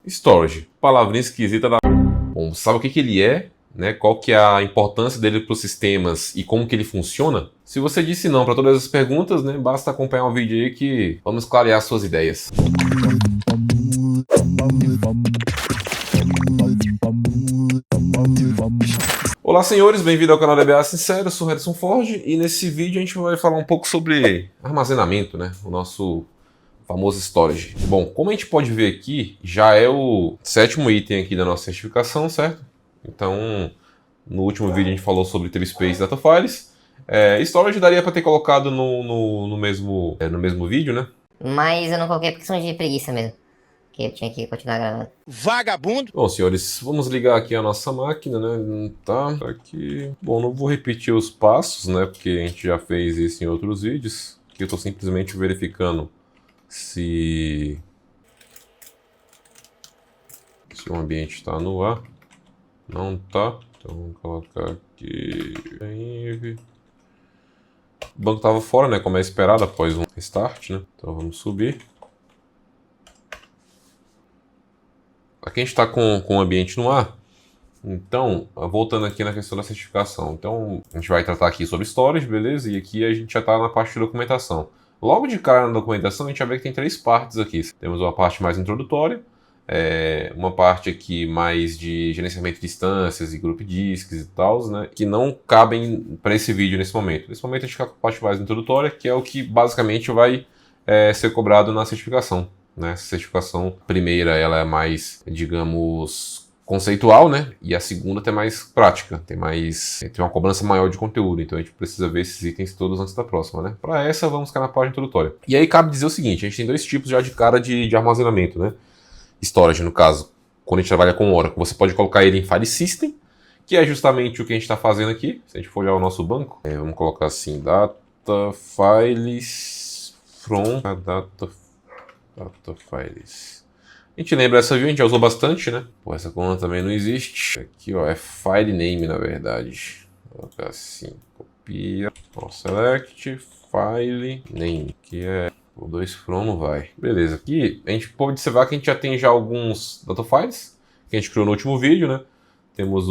Storage, palavrinha esquisita da... Bom, sabe o que ele é, né? Qual que é a importância dele para os sistemas e como que ele funciona? Se você disse não para todas as perguntas, né, basta acompanhar o vídeo aí que vamos clarear suas ideias. Olá senhores, bem-vindo ao canal DBA Sincero, eu sou o Harrison Ford e nesse vídeo a gente vai falar um pouco sobre armazenamento, né? O nosso famoso storage. Bom, como a gente pode ver aqui, já é o 7º item aqui da nossa certificação, certo? Então, no último vídeo a gente falou sobre TreeSpace Data Files. Storage daria para ter colocado no mesmo vídeo, né? Mas eu não coloquei por questão de preguiça mesmo. Que eu tinha que continuar gravando. Vagabundo! Bom, senhores, vamos ligar aqui a nossa máquina, né? Tá aqui. Bom, não vou repetir os passos, né? Porque a gente já fez isso em outros vídeos. Aqui eu estou simplesmente verificando se o ambiente está no ar. Não tá. Então vamos colocar aqui. O banco estava fora, né? Como é esperado após um restart, né? Então vamos subir. Aqui a gente está com o ambiente no ar. Então, voltando aqui na questão da certificação. Então, a gente vai tratar aqui sobre storage, beleza? E aqui a gente já está na parte de documentação. Logo de cara na documentação, a gente vai ver que tem 3 partes aqui. Temos uma parte mais introdutória, uma parte aqui mais de gerenciamento de instâncias e group disks e tal, né? Que não cabem para esse vídeo nesse momento. Nesse momento a gente fica com a parte mais introdutória, que é o que basicamente vai ser cobrado na certificação. Né? Essa certificação primeira ela é mais, digamos, conceitual, né? E a segunda tem mais prática, tem uma cobrança maior de conteúdo, então a gente precisa ver esses itens todos antes da próxima, né? Para essa, vamos ficar na parte introdutória. E aí cabe dizer o seguinte, a gente tem 2 tipos já de cara de armazenamento, né? Storage, no caso, quando a gente trabalha com Oracle, você pode colocar ele em File System, que é justamente o que a gente está fazendo aqui. Se a gente for olhar o nosso banco, vamos colocar assim, Data Files from Data Files. A gente lembra essa view, a gente já usou bastante, né? Pô, essa coluna também não existe. Aqui, ó, é file name, na verdade. Vou colocar assim, copia, ó, select, file name, que é o 2 from, não vai. Beleza, aqui a gente pode observar que a gente já tem já alguns data files que a gente criou no último vídeo, né? Temos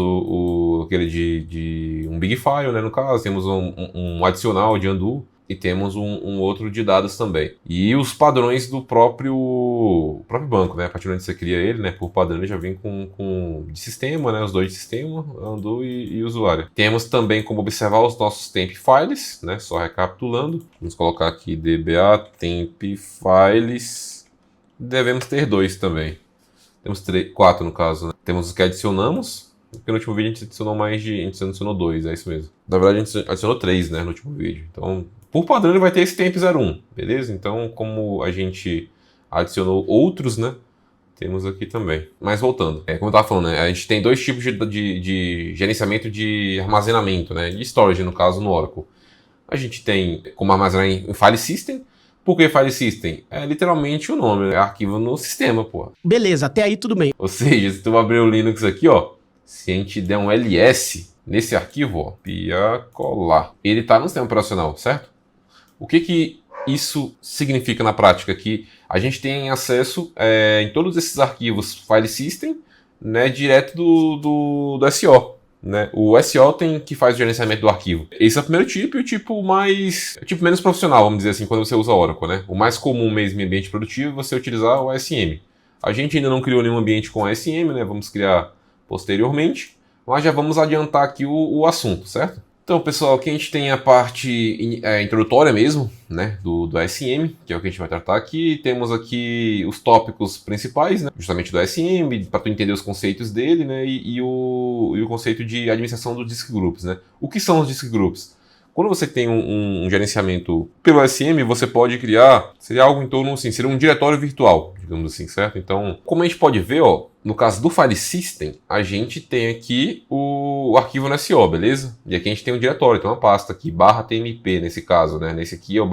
aquele de um big file, né? No caso, temos um adicional de undo. E temos um outro de dados também. E os padrões do próprio banco, né? A partir do momento que você cria ele, né? Por padrão ele já vem com de sistema, né? Os 2 de sistema, undo e usuário. Temos também como observar os nossos temp files, né? Só recapitulando. Vamos colocar aqui dba temp files. Devemos ter 2 também. Temos 4 no caso, né? Temos os que adicionamos. Porque no último vídeo a gente adicionou 2, é isso mesmo. Na verdade a gente adicionou 3, né? No último vídeo. Então, por padrão ele vai ter esse temp 01, beleza? Então, como a gente adicionou outros, né? Temos aqui também. Mas voltando, como eu estava falando, né? A gente tem 2 tipos de gerenciamento de armazenamento, né? De storage, no caso, no Oracle. A gente tem como armazenar em File System. Por que File System? É literalmente o nome, né? Arquivo no sistema, pô. Beleza, até aí tudo bem. Ou seja, se tu abrir o Linux aqui, ó, se a gente der um ls nesse arquivo, ó, copia, colar, ele está no sistema operacional, certo? O que isso significa na prática? Que a gente tem acesso em todos esses arquivos File System, né, direto do SO. Né? O SO que faz o gerenciamento do arquivo. Esse é o primeiro tipo e o tipo menos profissional, vamos dizer assim, quando você usa Oracle. Né? O mais comum mesmo em ambiente produtivo é você utilizar o ASM. A gente ainda não criou nenhum ambiente com ASM, né? Vamos criar posteriormente, mas já vamos adiantar aqui o assunto, certo? Então, pessoal, aqui a gente tem a parte introdutória mesmo, né, do ASM, que é o que a gente vai tratar aqui. Temos aqui os tópicos principais, né, justamente do ASM, para tu entender os conceitos dele, né, e o conceito de administração dos disk groups, né. O que são os disk groups? Quando você tem um gerenciamento pelo ASM, você pode criar, seria algo em torno, assim, seria um diretório virtual, digamos assim, certo? Então, como a gente pode ver, ó, no caso do File System, a gente tem aqui o arquivo no SO, beleza? E aqui a gente tem um diretório, tem uma pasta aqui, /tmp nesse caso, né? Nesse aqui é o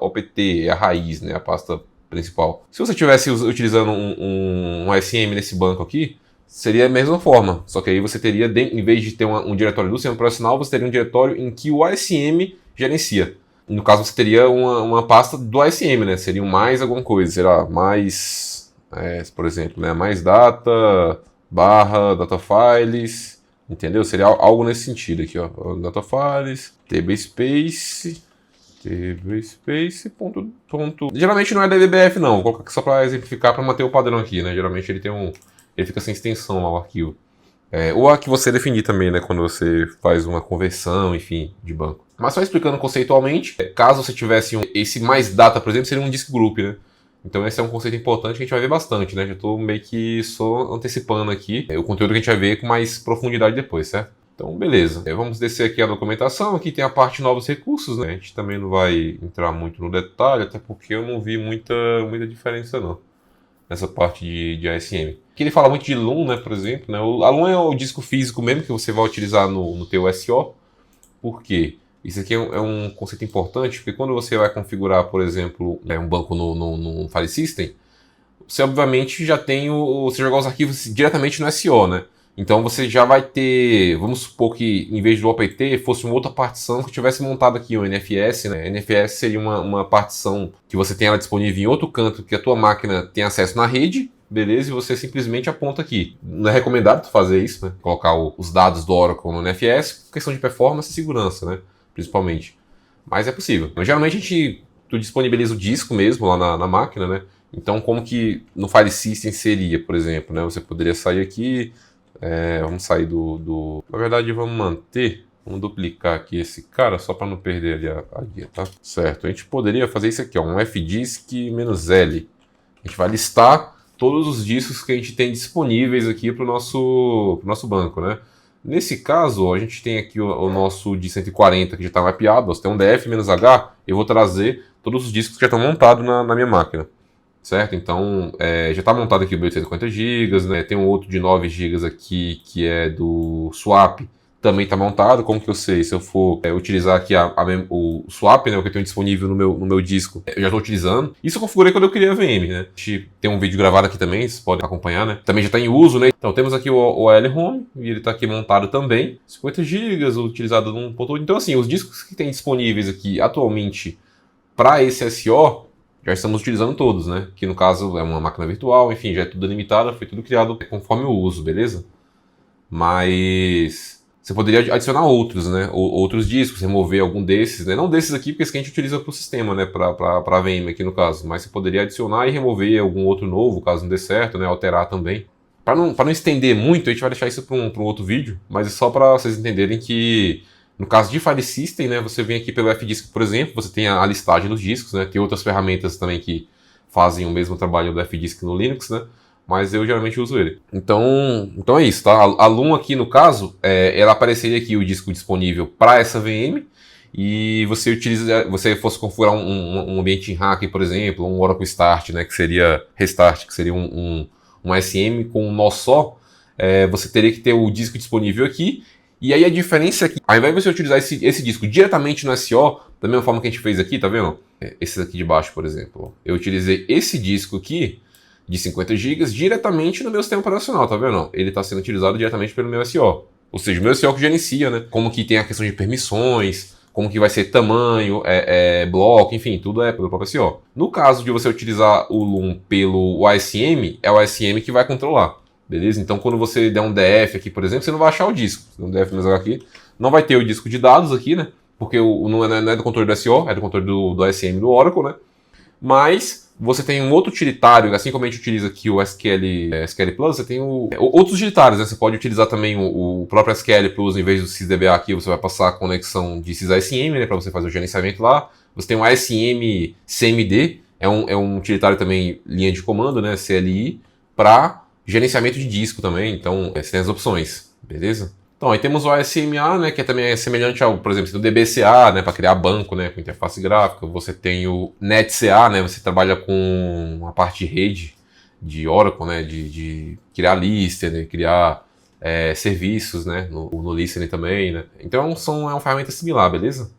/opt, é a raiz, né? A pasta principal. Se você estivesse utilizando um ASM nesse banco aqui, seria a mesma forma, só que aí você teria, em vez de ter um diretório do sistema operacional, você teria um diretório em que o ASM gerencia. No caso, você teria uma pasta do ASM, né? Seria mais alguma coisa, será mais Por exemplo, né, mais data, barra, data files, entendeu? Seria algo nesse sentido aqui, ó. Data files, table space, ponto. Geralmente não é DBF não, vou colocar aqui só para exemplificar, para manter o padrão aqui, né? Geralmente ele fica sem extensão lá o arquivo. Ou a que você definir também, né? Quando você faz uma conversão, enfim, de banco. Mas só explicando conceitualmente, caso você tivesse esse mais data, por exemplo, seria um disk group, né? Então esse é um conceito importante que a gente vai ver bastante, né? Já estou meio que só antecipando aqui o conteúdo que a gente vai ver com mais profundidade depois, certo? Então, beleza. Vamos descer aqui a documentação. Aqui tem a parte novos recursos, né? A gente também não vai entrar muito no detalhe, até porque eu não vi muita diferença, não, nessa parte de ASM. Aqui ele fala muito de LUN, né, por exemplo. Né? A LUN é o disco físico mesmo que você vai utilizar no teu SO. Por quê? Isso aqui é um conceito importante, porque quando você vai configurar, por exemplo, um banco no File System, você obviamente já tem você jogar os arquivos diretamente no SO, né? Então você já vai ter, vamos supor que em vez do OPT fosse uma outra partição que tivesse montado aqui o NFS, né? NFS seria uma partição que você tem ela disponível em outro canto que a tua máquina tem acesso na rede, beleza? E você simplesmente aponta aqui. Não é recomendado tu fazer isso, né? Colocar os dados do Oracle no NFS, por questão de performance e segurança, né? Principalmente. Mas é possível. Mas, geralmente tu disponibiliza o disco mesmo lá na máquina, né? Então como que no File System seria, por exemplo, né? Você poderia sair aqui. Vamos sair Na verdade, vamos duplicar aqui esse cara, só para não perder ali a guia, tá? Certo, a gente poderia fazer isso aqui, ó, um fdisk-L. A gente vai listar todos os discos que a gente tem disponíveis aqui para o nosso banco, né? Nesse caso, ó, a gente tem aqui o nosso de 140 que já está mapeado, ó, se tem um df-h, eu vou trazer todos os discos que já estão montados na minha máquina. Certo? Então, já está montado aqui o meu de 150 GB, né? Tem um outro de 9 GB aqui que é do swap, também está montado. Como que eu sei? Se eu for utilizar aqui o swap, né, o que eu tenho disponível no meu disco, eu já estou utilizando. Isso eu configurei quando eu criei a VM, né? A gente tem um vídeo gravado aqui também, vocês podem acompanhar, né? Também já está em uso, né? Então temos aqui o OL Home, e ele está aqui montado também. 50 GB, utilizado num ponto. Então, assim, os discos que tem disponíveis aqui atualmente para esse SO, já estamos utilizando todos, né? Que no caso é uma máquina virtual, enfim, já é tudo delimitado, foi tudo criado conforme o uso, beleza? Mas você poderia adicionar outros, né? Outros discos, remover algum desses, né? Não desses aqui, porque esse que a gente utiliza para o sistema, né? Para a VM aqui no caso. Mas você poderia adicionar e remover algum outro novo, caso não dê certo, né? Alterar também. Para não estender muito, a gente vai deixar isso para um outro vídeo, mas é só para vocês entenderem que no caso de File System, né, você vem aqui pelo FDisk, por exemplo, você tem a listagem dos discos, né, tem outras ferramentas também que fazem o mesmo trabalho do FDisk no Linux, né, mas eu geralmente uso ele. Então é isso, tá? A LUN aqui no caso, ela apareceria aqui o disco disponível para essa VM, e você fosse configurar um ambiente em hack, por exemplo, um Oracle Start, né, que seria Restart, que seria um SM com um nó só, você teria que ter o disco disponível aqui. E aí a diferença é que, ao invés de você utilizar esse disco diretamente no SO, da mesma forma que a gente fez aqui, tá vendo? Esses aqui de baixo, por exemplo. Eu utilizei esse disco aqui, de 50 GB, diretamente no meu sistema operacional, tá vendo? Ele está sendo utilizado diretamente pelo meu SO. Ou seja, o meu SO que gerencia, né? Como que tem a questão de permissões, como que vai ser tamanho, bloco, enfim, tudo é pelo próprio SO. No caso de você utilizar o LUN pelo OSM, é o OSM que vai controlar. Beleza? Então, quando você der um DF aqui, por exemplo, você não vai achar o disco. Um DF aqui, não vai ter o disco de dados aqui, né? Porque não é do controle do SO, é do controle do ASM do Oracle, né? Mas você tem um outro utilitário, assim como a gente utiliza aqui o SQL Plus, você tem outros utilitários, né? Você pode utilizar também o próprio SQL Plus, em vez do SysDBA aqui, você vai passar a conexão de SysASM, né? Para você fazer o gerenciamento lá. Você tem o ASM CMD, é um utilitário também, linha de comando, né? CLI, para gerenciamento de disco também, então você tem as opções, beleza? Então aí temos o ASMA, né, que também é semelhante ao, por exemplo, do DBCA, né, para criar banco, né, com interface gráfica. Você tem o NetCA, né, você trabalha com a parte de rede de Oracle, né, de criar listener, né, criar serviços, né, no listener também, né. Então é uma ferramenta similar, beleza?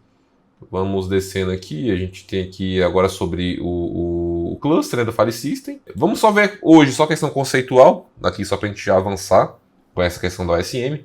Vamos descendo aqui, a gente tem aqui agora sobre o cluster, né, do File System. Vamos só ver hoje só a questão conceitual, aqui só para a gente já avançar com essa questão do ASM.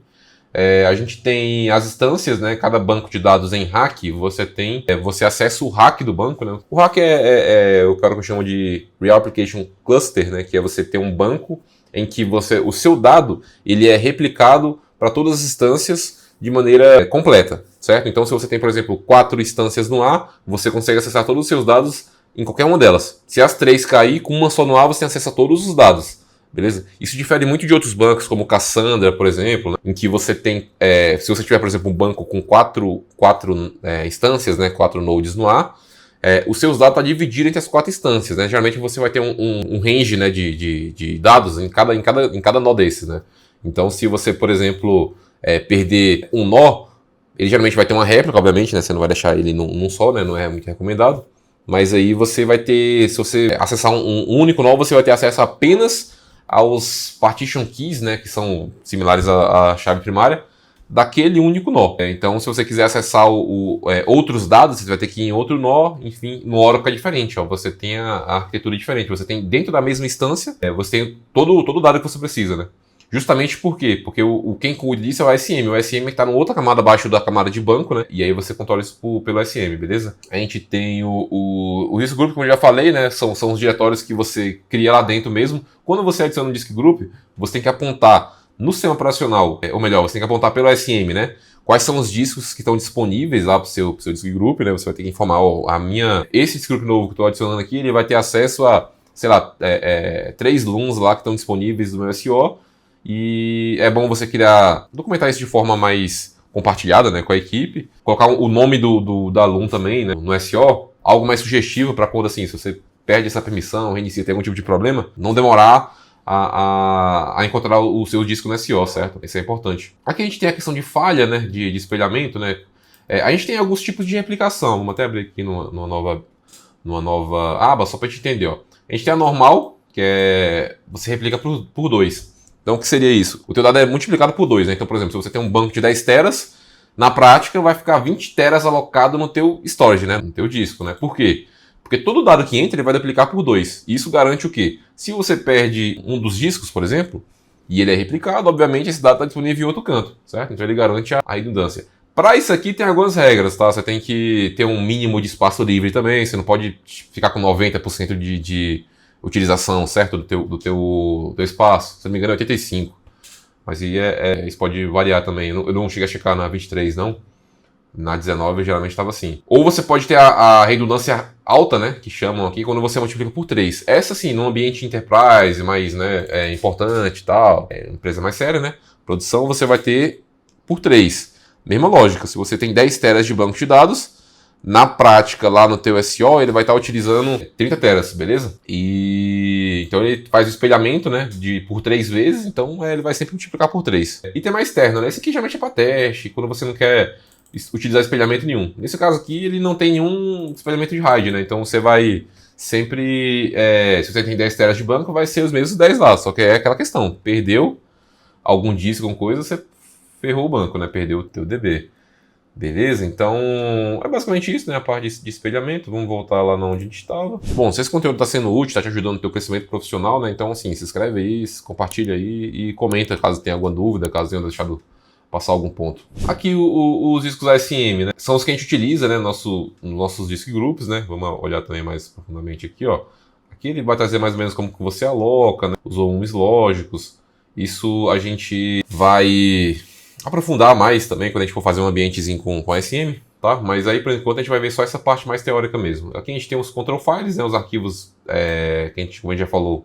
A gente tem as instâncias, né? Cada banco de dados em RAC, você acessa o RAC do banco, né? O RAC é o cara que eu chamo de Real Application Cluster, né? Que é você ter um banco em que o seu dado ele é replicado para todas as instâncias de maneira completa, certo? Então, se você tem, por exemplo, 4 instâncias no A, você consegue acessar todos os seus dados em qualquer uma delas. Se as 3 cair, com uma só no A, você tem acesso a todos os dados. Beleza? Isso difere muito de outros bancos, como Cassandra, por exemplo, né? Em que você tem, se você tiver, por exemplo, um banco com 4 instâncias, né? 4 nodes no A, os seus dados estão divididos entre as 4 instâncias, né? Geralmente você vai ter um range, né, de dados em cada nó desses, né? Então, se você, por exemplo, perder um nó, ele geralmente vai ter uma réplica, obviamente, né? Você não vai deixar ele num só, né? Não é muito recomendado. Mas aí você vai ter, se você acessar um único nó, você vai ter acesso apenas aos partition keys, né, que são similares à chave primária, daquele único nó. Então, se você quiser acessar outros dados, você vai ter que ir em outro nó, enfim, no Oracle é diferente. Ó, você tem a arquitetura diferente. Você tem dentro da mesma instância, você tem todo o dado que você precisa, né? Justamente por quê? Porque quem cuida disso é o SM. O SM está em outra camada abaixo da camada de banco, né? E aí você controla isso pelo SM, beleza? A gente tem o Disk Group, como eu já falei, né? São os diretórios que você cria lá dentro mesmo. Quando você adiciona um Disk Group, você tem que apontar no sistema operacional, ou melhor, você tem que apontar pelo SM, né? Quais são os discos que estão disponíveis lá para o seu Disk Group, né? Você vai ter que informar, esse Disk Group novo que eu estou adicionando aqui, ele vai ter acesso a, sei lá, 3 LUNs lá que estão disponíveis no meu SO. E é bom você documentar isso de forma mais compartilhada, né, com a equipe. Colocar o nome da alum também, né, no SO, algo mais sugestivo para quando, assim, se você perde essa permissão, reinicia, tem algum tipo de problema, não demorar a encontrar o seu disco no SO, certo? Isso é importante. Aqui a gente tem a questão de falha, né, de espelhamento, né. A gente tem alguns tipos de replicação. Vamos até abrir aqui numa nova aba, só para a gente entender, ó. A gente tem a normal, que você replica por 2. Então, o que seria isso? O teu dado é multiplicado por 2, né? Então, por exemplo, se você tem um banco de 10 teras, na prática vai ficar 20 teras alocado no teu storage, né? No teu disco, né? Por quê? Porque todo dado que entra, ele vai duplicar por 2. E isso garante o quê? Se você perde um dos discos, por exemplo, e ele é replicado, obviamente esse dado está disponível em outro canto, certo? Então ele garante a redundância. Para isso aqui tem algumas regras, tá? Você tem que ter um mínimo de espaço livre também, você não pode ficar com 90% de utilização, certo, do teu espaço. Se não me engano é 85. Mas aí isso pode variar também. Eu não cheguei a checar na 23, não. Na 19 geralmente estava assim. Ou você pode ter a redundância alta, né, que chamam aqui, quando você multiplica por 3. Essa sim, num ambiente enterprise, mais, né, importante e tal, empresa mais séria, né, produção, você vai ter por 3. Mesma lógica, se você tem 10 teras de banco de dados, na prática, lá no teu SO, ele vai estar utilizando 30 teras, beleza? E então ele faz o espelhamento, né, por 3 vezes, então ele vai sempre multiplicar por 3. Item externo, né? Esse aqui geralmente é para teste, quando você não quer utilizar espelhamento nenhum. Nesse caso aqui, ele não tem nenhum espelhamento de RAID, né? Então você vai sempre, se você tem 10 teras de banco, vai ser os mesmos 10 lá, só que é aquela questão, perdeu algum disco, alguma coisa, você ferrou o banco, né? Perdeu o teu DB. Beleza? Então, é basicamente isso, né? A parte de espelhamento. Vamos voltar lá onde a gente estava. Bom, se esse conteúdo está sendo útil, está te ajudando no teu crescimento profissional, né? Então, assim, se inscreve aí, compartilha aí e comenta caso tenha alguma dúvida, caso tenha deixado passar algum ponto. Aqui os discos ASM, né? São os que a gente utiliza, né? Nos nossos disk groups, né? Vamos olhar também mais profundamente aqui, ó. Aqui ele vai trazer mais ou menos como que você aloca, né? Os volumes lógicos. Isso a gente vai aprofundar mais também quando a gente for fazer um ambientezinho com ASM, tá? Mas aí, por enquanto, a gente vai ver só essa parte mais teórica mesmo. Aqui a gente tem os control files, né? Os arquivos que como a gente já falou,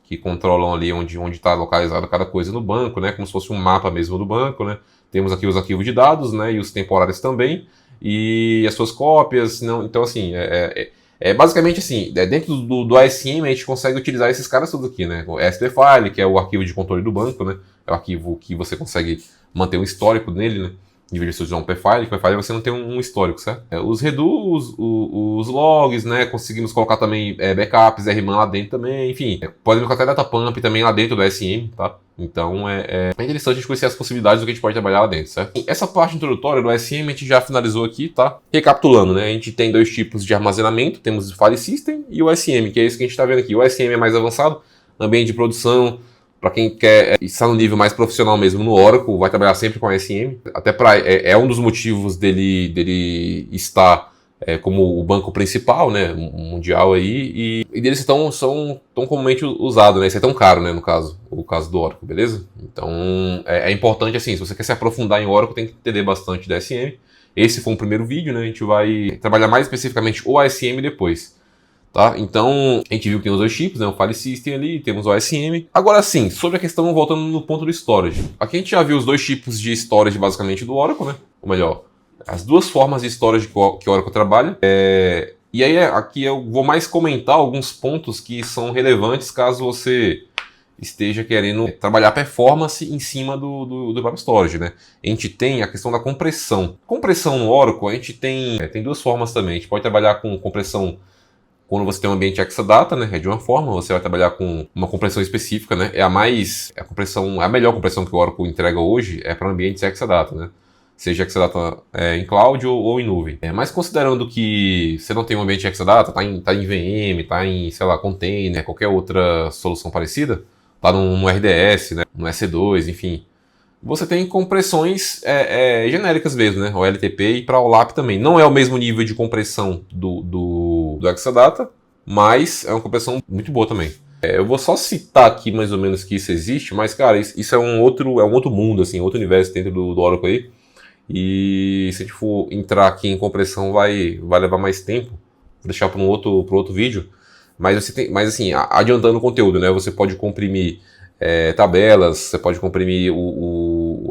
que controlam ali onde está localizado cada coisa no banco, né? Como se fosse um mapa mesmo do banco, né? Temos aqui os arquivos de dados, né? E os temporários também. E as suas cópias. Não, então, assim, basicamente assim, dentro do ASM a gente consegue utilizar esses caras todos aqui, né? O SD file, que é o arquivo de controle do banco, né? É o arquivo que você consegue manter um histórico nele, né? Em vez de usar um p-file, que p-file você não tem um histórico, certo? Os redos, os logs, né? Conseguimos colocar também backups, RMAN lá dentro também, enfim. Podemos colocar até datapump também lá dentro do SM, tá? Então é interessante a gente conhecer as possibilidades do que a gente pode trabalhar lá dentro, certo? Essa parte introdutória do SM a gente já finalizou aqui, tá? Recapitulando, né? A gente tem 2 tipos de armazenamento, temos o File System e o SM, que é esse que a gente tá vendo aqui. O SM é mais avançado, ambiente de produção, Para quem quer estar no nível mais profissional mesmo no Oracle, vai trabalhar sempre com ASM. Até é um dos motivos dele estar como o banco principal, né, mundial aí, e deles são tão comumente usados, né, isso é tão caro, né, no caso, o caso do Oracle, beleza? Então, é importante, assim, se você quer se aprofundar em Oracle, tem que entender bastante da ASM. Esse foi um primeiro vídeo, né, a gente vai trabalhar mais especificamente o ASM depois. Tá? Então, a gente viu que tem os dois chips, né? O File System ali, temos o ASM. Agora sim, sobre a questão, voltando no ponto do storage. Aqui a gente já viu os dois tipos de storage basicamente do Oracle, né? Ou melhor, as duas formas de storage que o Oracle trabalha. E aí aqui eu vou mais comentar alguns pontos que são relevantes caso você esteja querendo trabalhar performance em cima do próprio storage, né? A gente tem a questão da compressão. Compressão no Oracle, a gente tem duas formas também. A gente pode trabalhar com compressão quando você tem um ambiente Exadata, né, é de uma forma, você vai trabalhar com uma compressão específica, né, a melhor compressão que o Oracle entrega hoje é para ambientes Exadata, né, seja Exadata em cloud ou em nuvem. Mas considerando que você não tem um ambiente Exadata, tá em VM, tá em, sei lá, container, qualquer outra solução parecida, tá no RDS, né, no EC2, enfim, você tem compressões genéricas mesmo, né? O LTP e para o OLAP também. Não é o mesmo nível de compressão do Exadata, mas é uma compressão muito boa também. Eu vou só citar aqui mais ou menos que isso existe, mas, cara, isso é um outro mundo, assim, outro universo dentro do Oracle aí. E se a gente for entrar aqui em compressão, vai levar mais tempo. Vou deixar para um outro vídeo. Mas assim, adiantando o conteúdo, né? Você pode comprimir tabelas, você pode comprimir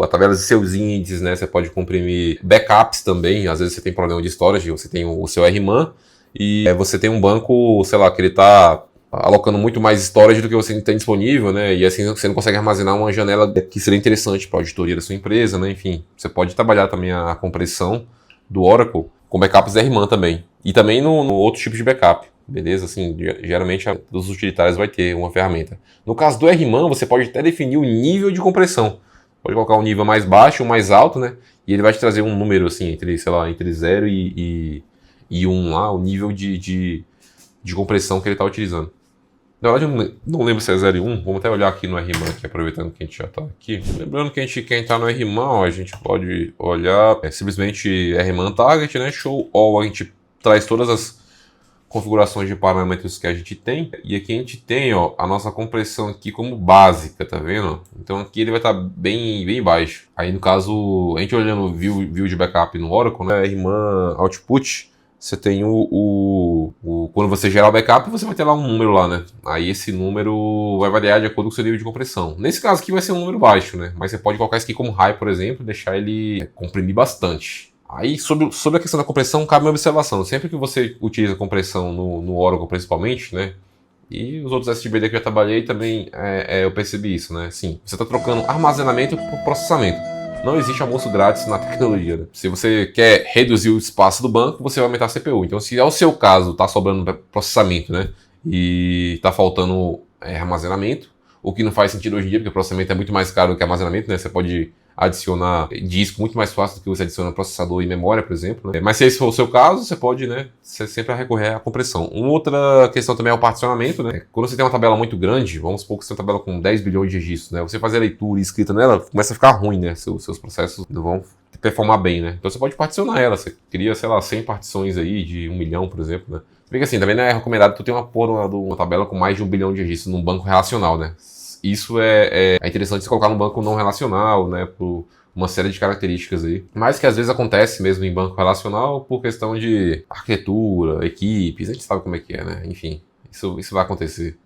a tabela de seus índices, né? Você pode comprimir backups também. Às vezes você tem problema de storage, você tem o seu RMAN e você tem um banco, sei lá, que ele está alocando muito mais storage do que você tem disponível, né? E assim você não consegue armazenar uma janela que seria interessante para a auditoria da sua empresa, né? Enfim, você pode trabalhar também a compressão do Oracle com backups RMAN também. E também no outro tipo de backup. Beleza? Assim, geralmente os utilitários vai ter uma ferramenta. No caso do RMAN, você pode até definir o nível de compressão. Pode colocar um nível mais baixo, um mais alto, né? E ele vai te trazer um número assim, entre 0 e 1 lá, o nível de compressão que ele está utilizando. Na verdade, eu não lembro se é 0 e 1. Vamos até olhar aqui no RMAN, aqui, aproveitando que a gente já está aqui. Lembrando que quem está no RMAN, ó, a gente pode olhar simplesmente RMAN Target, né? Show All, a gente traz todas as configurações de parâmetros que a gente tem, e aqui a gente tem, ó, a nossa compressão aqui como básica, tá vendo? Então aqui ele vai estar bem baixo. Aí no caso, a gente olhando o view de backup no Oracle, né, RMAN Output, você tem quando você gerar o backup, você vai ter lá um número lá, né? Aí esse número vai variar de acordo com o seu nível de compressão. Nesse caso aqui vai ser um número baixo, né? Mas você pode colocar isso aqui como high, por exemplo, e deixar ele comprimir bastante. Aí, sobre a questão da compressão, cabe uma observação. Sempre que você utiliza compressão no Oracle, principalmente, né? E os outros SSBD que eu já trabalhei também, eu percebi isso, né? Sim, você está trocando armazenamento por processamento. Não existe almoço grátis na tecnologia, né? Se você quer reduzir o espaço do banco, você vai aumentar a CPU. Então, se é o seu caso, está sobrando processamento, né? E está faltando armazenamento, o que não faz sentido hoje em dia, porque o processamento é muito mais caro do que armazenamento, né? Você pode adicionar disco muito mais fácil do que você adiciona processador e memória, por exemplo, né? Mas se esse for o seu caso, você pode, né, você sempre recorrer à compressão. Uma outra questão também é o particionamento, né? Quando você tem uma tabela muito grande, vamos supor que você tem uma tabela com 10 bilhões de registros, né? Você fazer a leitura e escrita nela, começa a ficar ruim, né? Seus processos não vão performar bem, né? Então você pode particionar ela, você cria, sei lá, 100 partições aí de 1 milhão, por exemplo, né? Porque assim, também não é recomendado tu ter uma tabela com mais de 1 bilhão de registros num banco relacional, né? Isso é interessante se colocar num banco não relacional, né, por uma série de características aí. Mas que às vezes acontece mesmo em banco relacional por questão de arquitetura, equipes, a gente sabe como é que é, né? Enfim, isso vai acontecer.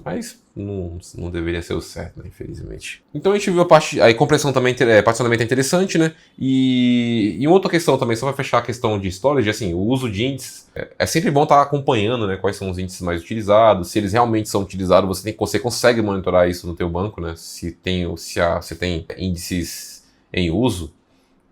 Mas não deveria ser o certo, né? Infelizmente. Então a gente viu a parte. Aí compressão também, particionamento é interessante, né? E uma outra questão também, só para fechar a questão de storage, assim, o uso de índices. É sempre bom estar acompanhando, né? Quais são os índices mais utilizados. Se eles realmente são utilizados, você consegue monitorar isso no teu banco, né? Se você tem índices em uso,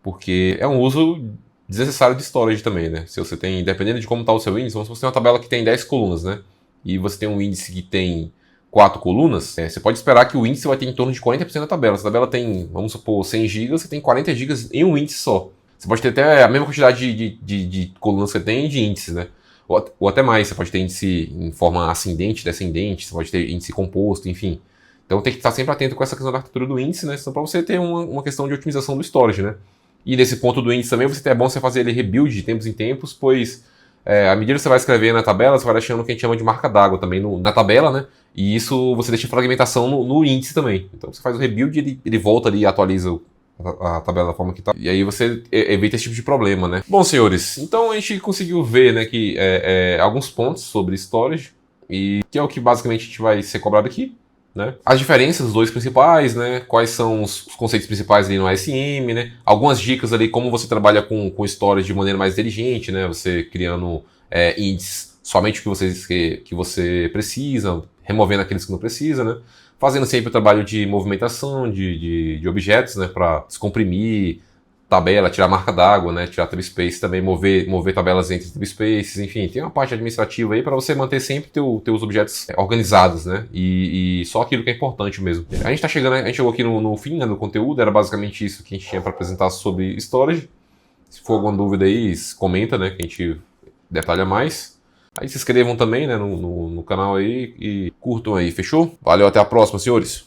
porque é um uso desnecessário de storage também, né? Se você tem, dependendo de como está o seu índice, se você tem uma tabela que tem 10 colunas, né? E você tem um índice que tem 4 colunas, você pode esperar que o índice vai ter em torno de 40% da tabela. Se a tabela tem, vamos supor, 100 GB, você tem 40 GB em um índice só. Você pode ter até a mesma quantidade de colunas que você tem de índices, né? Ou até mais, você pode ter índice em forma ascendente, descendente, você pode ter índice composto, enfim. Então tem que estar sempre atento com essa questão da arquitetura do índice, né? Só para você ter uma questão de otimização do storage, né? E nesse ponto do índice também, é bom você fazer ele rebuild de tempos em tempos, pois à medida que você vai escrever na tabela, você vai deixando o que a gente chama de marca d'água também na tabela, né? E isso você deixa fragmentação no índice também. Então você faz o rebuild e ele volta ali e atualiza a tabela da forma que está. E aí você evita esse tipo de problema, né? Bom, senhores, então a gente conseguiu ver, né, que alguns pontos sobre storage, e que é o que basicamente a gente vai ser cobrado aqui, né? As diferenças dos dois principais, né? Quais são os conceitos principais ali no ASM, né? Algumas dicas ali, como você trabalha com storage de maneira mais inteligente, né? Você criando índices somente o que você precisa, removendo aqueles que não precisa, né? Fazendo sempre o trabalho de movimentação de objetos, né? Para descomprimir tabela, tirar marca d'água, né? Tirar tabspace também, mover tabelas entre tabspaces, enfim, tem uma parte administrativa aí para você manter sempre teus objetos organizados, né? E só aquilo que é importante mesmo. A gente chegou aqui no fim, né, do conteúdo, era basicamente isso que a gente tinha para apresentar sobre storage. Se for alguma dúvida aí, comenta, né? Que a gente detalha mais. Aí se inscrevam também, né, no canal aí e curtam aí, fechou? Valeu, até a próxima, senhores!